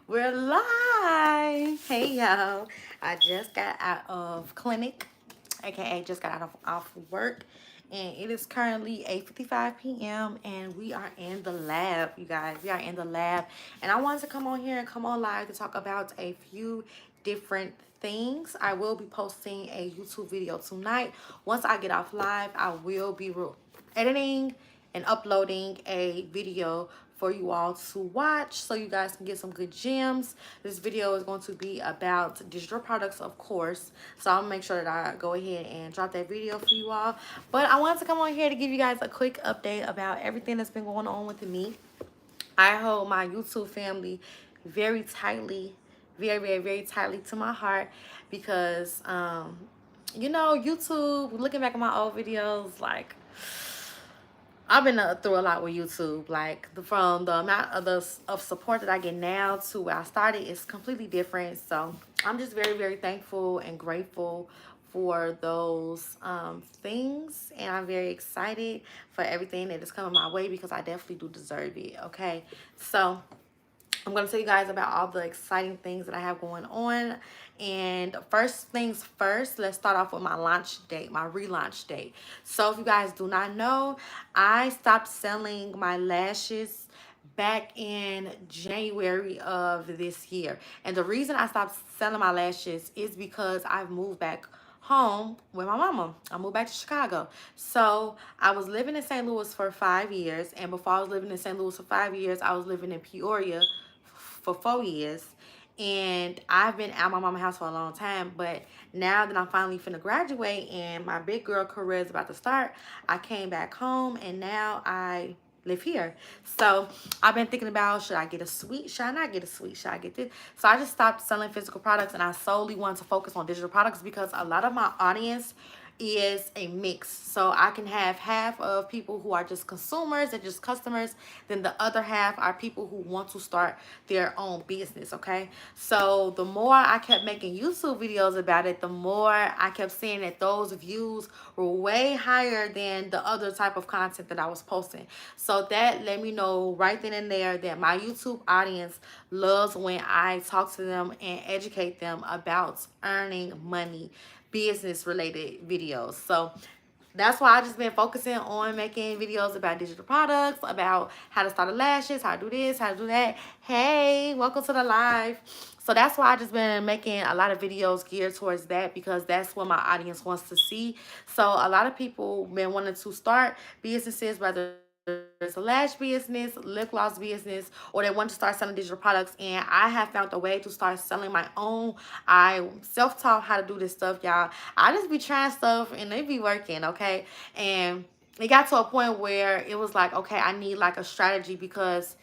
We're live. Hey y'all. I just got out of clinic, aka just got out of off work, and it is currently 8:55 p.m. and we are in the lab, you guys. We are in the lab, and I wanted to come on here and come on live to talk about a few different things. I will be posting a YouTube video tonight. Once I get off live, I will be editing and uploading a video for you all to watch so you guys can get some good gems. This video is going to be about digital products, of course, so I'll make sure that I go ahead and drop that video for you all. But I wanted to come on here to give you guys a quick update about everything that's been going on with me. I hold my YouTube family very tightly, very tightly to my heart, because you know, YouTube, looking back at my old videos, like, I've been through a lot with YouTube. Like, from the amount of support that I get now to where I started is completely different. So I'm just very thankful and grateful for those things, and I'm very excited for everything that is coming my way, because I definitely do deserve it. Okay, so I'm going to tell you guys about all the exciting things that I have going on. And first things first, let's start off with my launch date, my relaunch date. So if you guys do not know, I stopped selling my lashes back in January of this year. And the reason I stopped selling my lashes is because I've moved back home with my mama. I moved back to Chicago. So I was living in St. Louis for 5 years. And before I was living in St. Louis for 5 years, I was living in Peoria for 4 years. And I've been out my mama's house for a long time, but now that I'm finally finna graduate and my big girl career is about to start, I came back home and now I live here. So I've been thinking about, should I get a suite? Should I not get a suite? Should I get this? So I just stopped selling physical products, and I solely want to focus on digital products, because a lot of my audience is a mix. So I can have half of people who are just consumers and just customers, then the other half are people who want to start their own business. Okay, so the more I kept making YouTube videos about it, the more I kept seeing that those views were way higher than the other type of content that I was posting. So that let me know right then and there that my YouTube audience loves when I talk to them and educate them about earning money, business related videos. So that's why I just been focusing on making videos about digital products, about how to start a lashes, how to do this, how to do that. Hey, welcome to the live. So that's why I just been making a lot of videos geared towards that, because that's what my audience wants to see. So a lot of people been wanting to start businesses, whether it's a lash business, lip gloss business, or they want to start selling digital products. And I have found a way to start selling my own. I self-taught how to do this stuff, y'all. I just be trying stuff and it be working, okay? And it got to a point where it was like, okay, I need like a strategy, because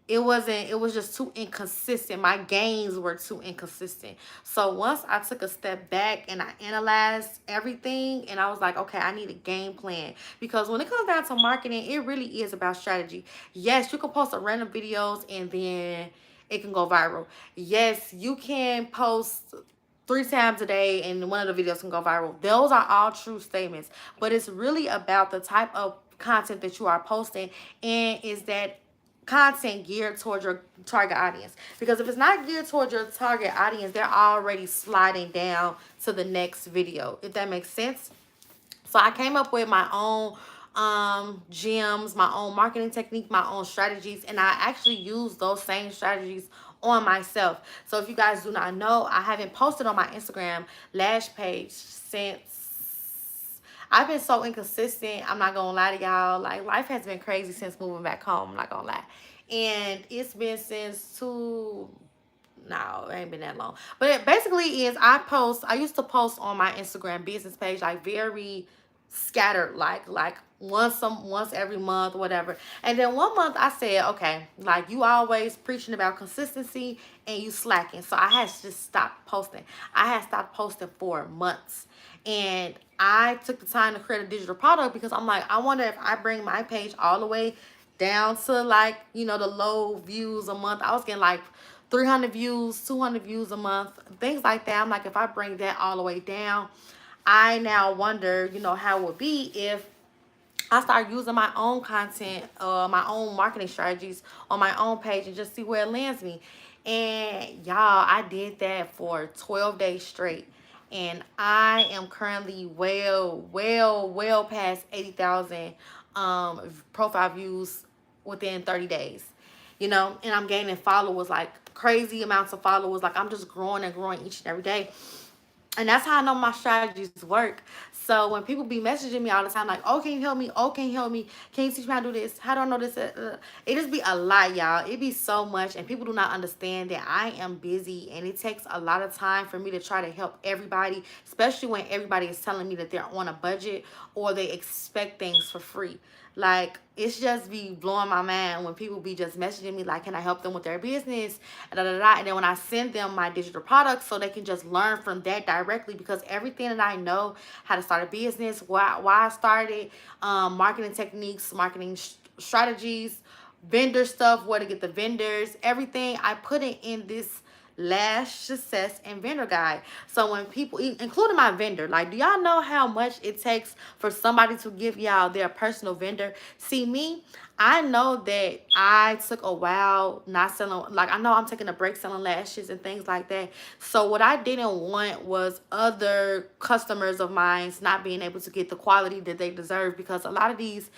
it was just too inconsistent. My gains were too inconsistent. So once I took a step back and I analyzed everything, and I was like, okay, I need a game plan, because when it comes down to marketing, it really is about strategy. Yes, you can post a random videos and then it can go viral. Yes, you can post 3 times a day and one of the videos can go viral. Those are all true statements, but it's really about the type of content that you are posting, and is that content geared towards your target audience. Because if it's not geared towards your target audience, they're already sliding down to the next video, if that makes sense. So I came up with my own gems, my own marketing technique, my own strategies, and I actually use those same strategies on myself. So if you guys do not know, I haven't posted on my Instagram lash page since, I've been so inconsistent. I'm not gonna lie to y'all. Like, life has been crazy since moving back home. I'm not gonna lie. And it's been since no, it ain't been that long. But it basically is, I used to post on my Instagram business page, like, very scattered, like once every month, whatever. And then one month I said, okay, like, you always preaching about consistency and you slacking. So I had to just stop posting. I had stopped posting for months. And I took the time to create a digital product, because I'm like, I wonder if I bring my page all the way down to, like, you know, the low views a month. I was getting like 300 views, 200 views a month, things like that. I'm like, if I bring that all the way down, I now wonder, you know, how it would be if I start using my own content, my own marketing strategies on my own page, and just see where it lands me. And y'all, I did that for 12 days straight. And I am currently well past 80,000 profile views within 30 days. You know, and I'm gaining followers, like crazy amounts of followers. Like I'm just growing and growing each and every day. And that's how I know my strategies work. So when people be messaging me all the time, like, oh, can you help me? Oh, can you help me? Can you teach me how to do this? How do I know this? It just be a lot, y'all. It be so much. And people do not understand that I am busy. And it takes a lot of time for me to try to help everybody, especially when everybody is telling me that they're on a budget or they expect things for free. Like, it's just be blowing my mind when people be just messaging me like, can I help them with their business? And then when I send them my digital products so they can just learn from that directly, because everything that I know, how to start a business, why I started, marketing techniques, marketing strategies, vendor stuff, where to get the vendors, everything, I put it in this lash success and vendor guide. So when people, including my vendor, like, do y'all know how much it takes for somebody to give y'all their personal vendor? See, me, I know that I took a while not selling, like, I know I'm taking a break selling lashes and things like that. So what I didn't want was other customers of mine not being able to get the quality that they deserve, because a lot of these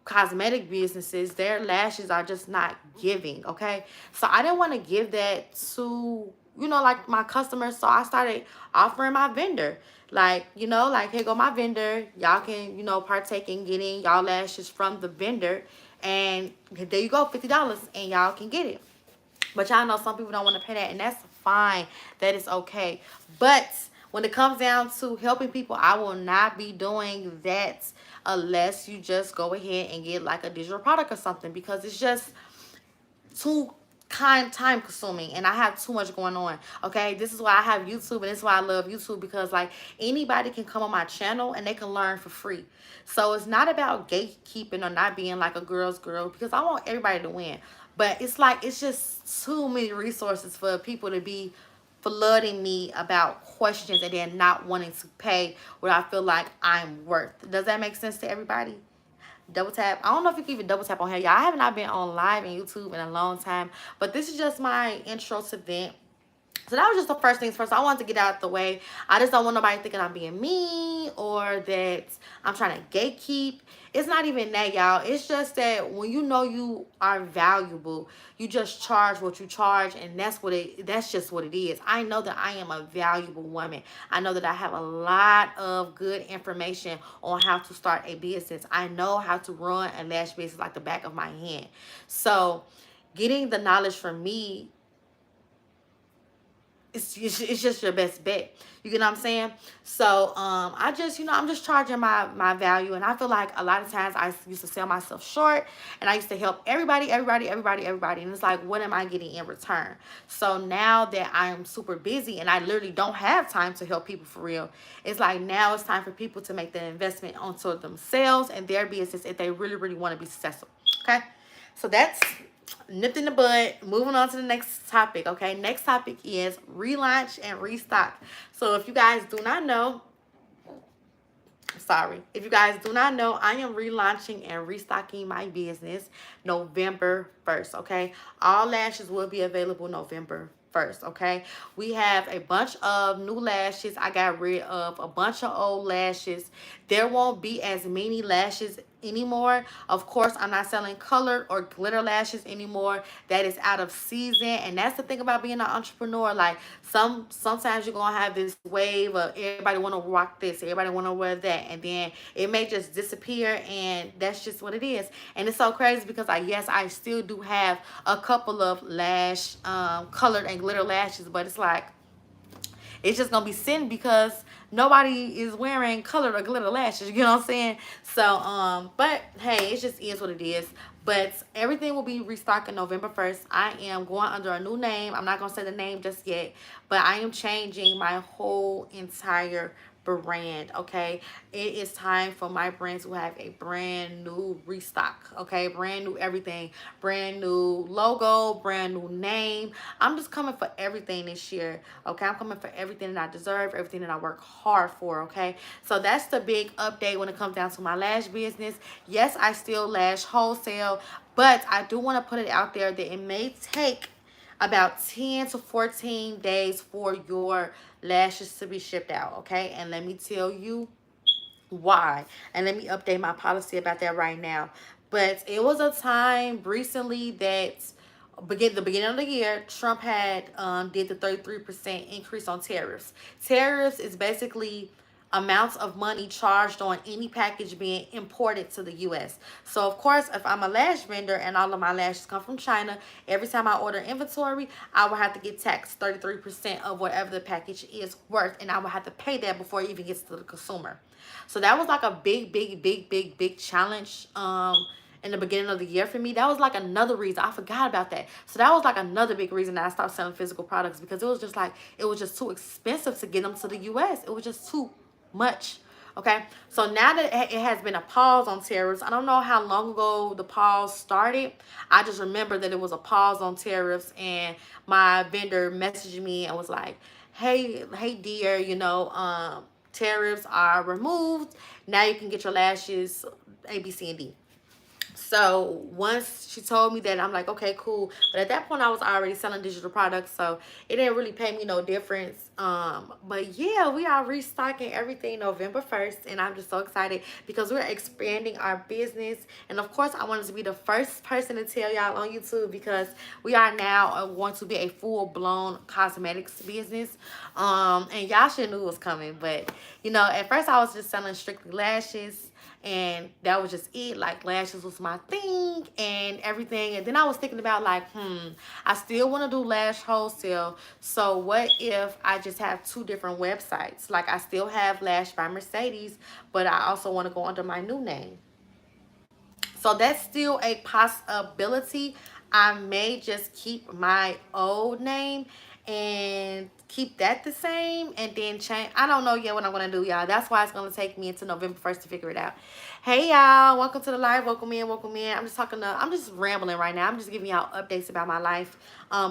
cosmetic businesses, their lashes are just not giving, okay? So I didn't want to give that to, you know, like my customers. So I started offering my vendor, like, you know, like, here go my vendor, y'all can, you know, partake in getting y'all lashes from the vendor, and there you go, $50, and y'all can get it. But y'all know some people don't want to pay that, and that's fine. That is okay. But when it comes down to helping people, I will not be doing that unless you just go ahead and get like a digital product or something, because it's just too time consuming, and I have too much going on. Okay, this is why I have YouTube, and this is why I love YouTube, because like anybody can come on my channel and they can learn for free. So it's not about gatekeeping or not being like a girl's girl, because I want everybody to win. But it's like, it's just too many resources for people to be flooding me about questions and then not wanting to pay what I feel like I'm worth. Does that make sense to everybody? Double tap. I don't know if you can even double tap on here, y'all. I have not been on live in YouTube in a long time, but this is just my intro to vent. So that was just the first things first. I wanted to get out the way. I just don't want nobody thinking I'm being mean or that I'm trying to gatekeep. It's not even that, y'all. It's just that when you know you are valuable, you just charge what you charge, and that's just what it is. I know that I am a valuable woman. I know that I have a lot of good information on how to start a business. I know how to run a lash business like the back of my hand. So getting the knowledge from me, it's just your best bet. You get what I'm saying? So I just, you know, I'm just charging my value, and I feel like a lot of times I used to sell myself short, and I used to help everybody, and it's like, what am I getting in return? So now that I'm super busy and I literally don't have time to help people for real, it's like now it's time for people to make the investment onto themselves and their business if they really want to be successful. Okay, so that's nipped in the bud. Moving on to the next topic. Okay, next topic is relaunch and restock. So if you guys do not know, if you guys do not know, I am relaunching and restocking my business November 1st. Okay, all lashes will be available November 1st. Okay, we have a bunch of new lashes. I got rid of a bunch of old lashes. There won't be as many lashes anymore. Of course, I'm not selling colored or glitter lashes anymore. That is out of season. And that's the thing about being an entrepreneur. Like, sometimes you're gonna have this wave of everybody want to rock this, everybody want to wear that, and then it may just disappear, and that's just what it is. And it's so crazy because yes, I still do have a couple of lash colored and glitter lashes, but it's like, it's just gonna be sin because nobody is wearing colored or glitter lashes. You know what I'm saying? So but hey, it just is what it is. But everything will be restocking November 1st. I am going under a new name. I'm not gonna say the name just yet, but I am changing my whole entire brand. Okay, it is time for my brand to have a brand new restock. Okay, brand new everything, brand new logo, brand new name. I'm just coming for everything this year. Okay, I'm coming for everything that I deserve, everything that I work hard for. Okay, so that's the big update when it comes down to my lash business. Yes, I still lash wholesale, but I do want to put it out there that it may take about 10 to 14 days for your lashes to be shipped out, okay? And let me tell you why. And let me update my policy about that right now. But it was a time recently that the beginning of the year, Trump had did the 33% increase on tariffs. Tariffs is basically amounts of money charged on any package being imported to the US. So of course, if I'm a lash vendor and all of my lashes come from China, every time I order inventory, I will have to get taxed 33% of whatever the package is worth, and I will have to pay that before it even gets to the consumer. So that was like a big challenge in the beginning of the year for me. That was like another reason. I forgot about that. So that was like another big reason that I stopped selling physical products, because it was just like, it was just too expensive to get them to the US. It was just too much. Okay, so now that it has been a pause on tariffs, I don't know how long ago the pause started. I just remember that it was a pause on tariffs, and my vendor messaged me and was like, hey dear, you know, tariffs are removed. Now you can get your lashes A, B, C, and D. So once she told me that, I'm like, okay, cool. But at that point, I was already selling digital products, so it didn't really pay me no difference. But yeah, we are restocking everything November 1st, and I'm just so excited because we're expanding our business. And of course, I wanted to be the first person to tell y'all on YouTube, because we are now going to be a full-blown cosmetics business. And y'all should knew it was coming, but you know, at first I was just selling strictly lashes, and that was just it. Like, lashes was my thing and everything. And then I was thinking about like, I still want to do lash wholesale. So what if I just have two different websites? Like, I still have Lash by Mercedes, but I also want to go under my new name. So that's still a possibility. I may just keep my old name and keep that the same, and then change. I don't know yet what I'm going to do, y'all. That's why it's going to take me until November 1st to figure it out. Hey, y'all. Welcome to the live. Welcome in. Welcome in. I'm just rambling right now. I'm just giving y'all updates about my life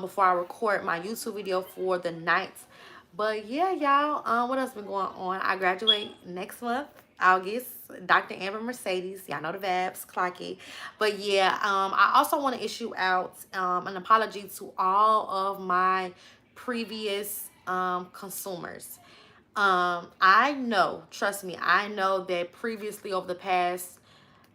before I record my YouTube video for the night. But yeah, y'all, what else been going on? I graduate next month, August. Dr. Amber Mercedes, y'all know the vibes, clock it. But yeah, I also want to issue out an apology to all of my previous consumers. I know, trust me, I know that previously, over the past,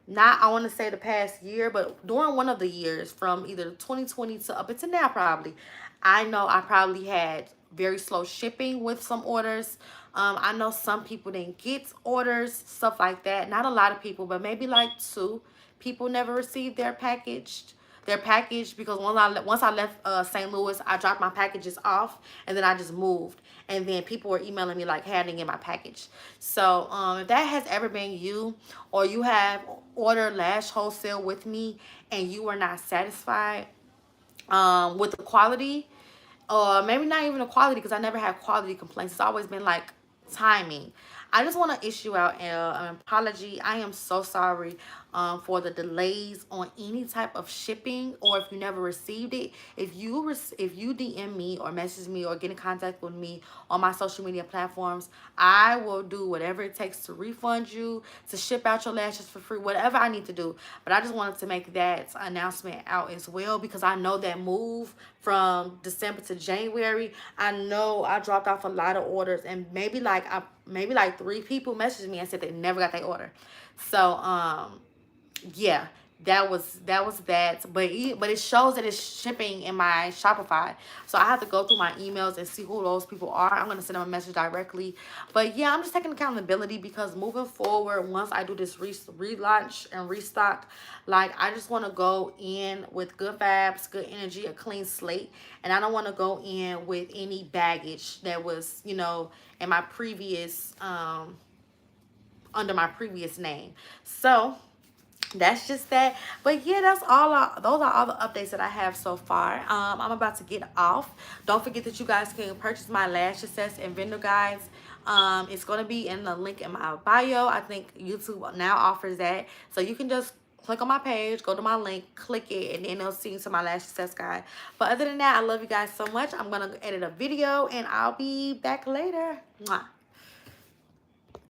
not, I want to say the past year, but during one of the years from either 2020 to up until now, probably, I know I probably had very slow shipping with some orders. I know some people didn't get orders, stuff like that. Not a lot of people, but maybe like 2 people never received their package, because once I left St. Louis, I dropped my packages off, and then I just moved, and then people were emailing me like, handing in my package. So if that has ever been you, or you have ordered lash wholesale with me and you are not satisfied with the quality, or maybe not even the quality, because I never had quality complaints. It's always been like timing. I just want to issue out an apology. I am so sorry for the delays on any type of shipping, or if you never received it. If you DM me or message me or get in contact with me on my social media platforms, I will do whatever it takes to refund you, to ship out your lashes for free, whatever I need to do. But I just wanted to make that announcement out as well, because I know that move from December to January, I know I dropped off a lot of orders, and maybe like 3 people messaged me and said they never got their order. So yeah, that was that. But it shows that it's shipping in my Shopify, so I have to go through my emails and see who those people are. I'm gonna send them a message directly. But yeah, I'm just taking accountability, because moving forward, once I do this relaunch and restock, like, I just want to go in with good vibes, good energy, a clean slate, and I don't want to go in with any baggage that was, you know, in my previous under my previous name. So that's just that. But yeah, those are all the updates that I have so far. I'm about to get off. Don't forget that you guys can purchase my lash access and vendor guides. It's going to be in the link in my bio. I think YouTube now offers that, so you can just click on my page, go to my link, click it, and then it'll see you to my lash access guide. But other than that, I love you guys so much. I'm going to edit a video, and I'll be back later. Mwah.